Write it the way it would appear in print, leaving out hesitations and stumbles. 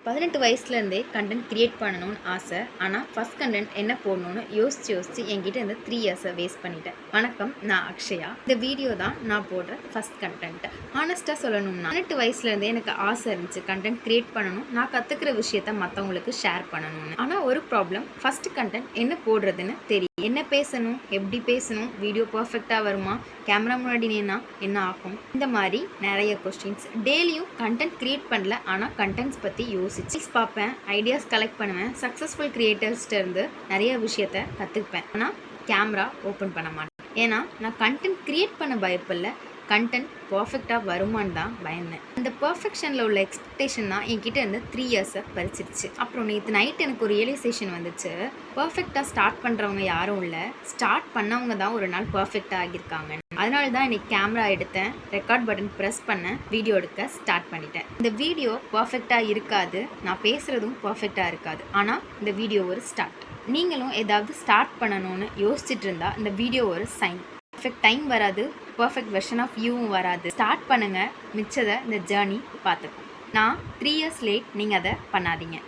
18 வயசுலேருந்தே content create பண்ணணும்னு ஆசை. ஆனால் ஃபஸ்ட் கண்டென்ட் என்ன போடணும்னு யோசிச்சு என்கிட்ட இந்த 3 இயர்ஸை வேஸ்ட் பண்ணிட்டேன். வணக்கம், நான் அக்ஷயா. இந்த வீடியோ தான் நான் போடுற ஃபஸ்ட் கண்டென்ட். ஹானஸ்ட்டாக சொல்லணும்னா 18 வயசுலேருந்தே எனக்கு ஆசை இருந்துச்சு கண்டென்ட் கிரியேட் பண்ணணும், நான் கற்றுக்கிற விஷயத்த மற்றவங்களுக்கு ஷேர் பண்ணணும்னு. ஆனால் ஒரு ப்ராப்ளம், ஃபஸ்ட்டு கண்டென்ட் என்ன போடுறதுன்னு தெரியும். என்ன பேசணும், எப்படி பேசணும், வீடியோ பர்ஃபெக்டாக வருமா, கேமரா முன்னாடி நின்னா என்ன ஆகும், இந்த மாதிரி நிறைய கொஸ்டின்ஸ். டெய்லியும் கண்டென்ட் கிரியேட் பண்ணல, ஆனால் கண்டென்ட்ஸ் பற்றி யோசிச்சு பார்ப்பேன், ஐடியாஸ் கலெக்ட் பண்ணுவேன், சக்ஸஸ்ஃபுல் கிரியேட்டர்ஸ்ட்டு இருந்து நிறைய விஷயத்த கற்றுப்பேன். ஆனால் கேமரா ஓப்பன் பண்ண மாட்டேன். ஏன்னா நான் கண்டென்ட் கிரியேட் பண்ண பயப்படல, கண்டென்ட் பர்ஃபெக்டாக வருமானு தான் பயந்தேன். அந்த பர்ஃபெக்ஷனில் உள்ள எக்ஸ்பெக்டேஷன் தான் என்கிட்ட இருந்து 3 இயர்ஸை பறிச்சிருச்சு. அப்புறம் நேற்று நைட் எனக்கு ஒரு ரியலைசேஷன் வந்துச்சு. பர்ஃபெக்டாக ஸ்டார்ட் பண்ணுறவங்க யாரும் இல்லை, ஸ்டார்ட் பண்ணவங்க தான் ஒரு நாள் பர்ஃபெக்டாக ஆகியிருக்காங்க. அதனால தான் இன்னைக்கு கேமரா எடுத்தேன், ரெக்கார்ட் பட்டன் ப்ரெஸ் பண்ணேன், வீடியோ எடுக்க ஸ்டார்ட் பண்ணிட்டேன். இந்த வீடியோ பர்ஃபெக்டாக இருக்காது, நான் பேசுகிறதும் பர்ஃபெக்டாக இருக்காது, ஆனால் இந்த வீடியோ ஒரு ஸ்டார்ட். நீங்களும் ஏதாவது ஸ்டார்ட் பண்ணணும்னு யோசிச்சுட்டு இருந்தால் இந்த வீடியோ ஒரு சைன். பர்ஃபெக்ட் டைம் வராது, பர்ஃபெக்ட் வெர்ஷன் ஆஃப் யூவும் வராது. ஸ்டார்ட் பண்ணுங்கள், மிச்சதை இந்த ஜேர்னி பார்த்துக்கோங்க. நான் 3 இயர்ஸ் லேட், நீங்கள் அதை பண்ணாதீங்க.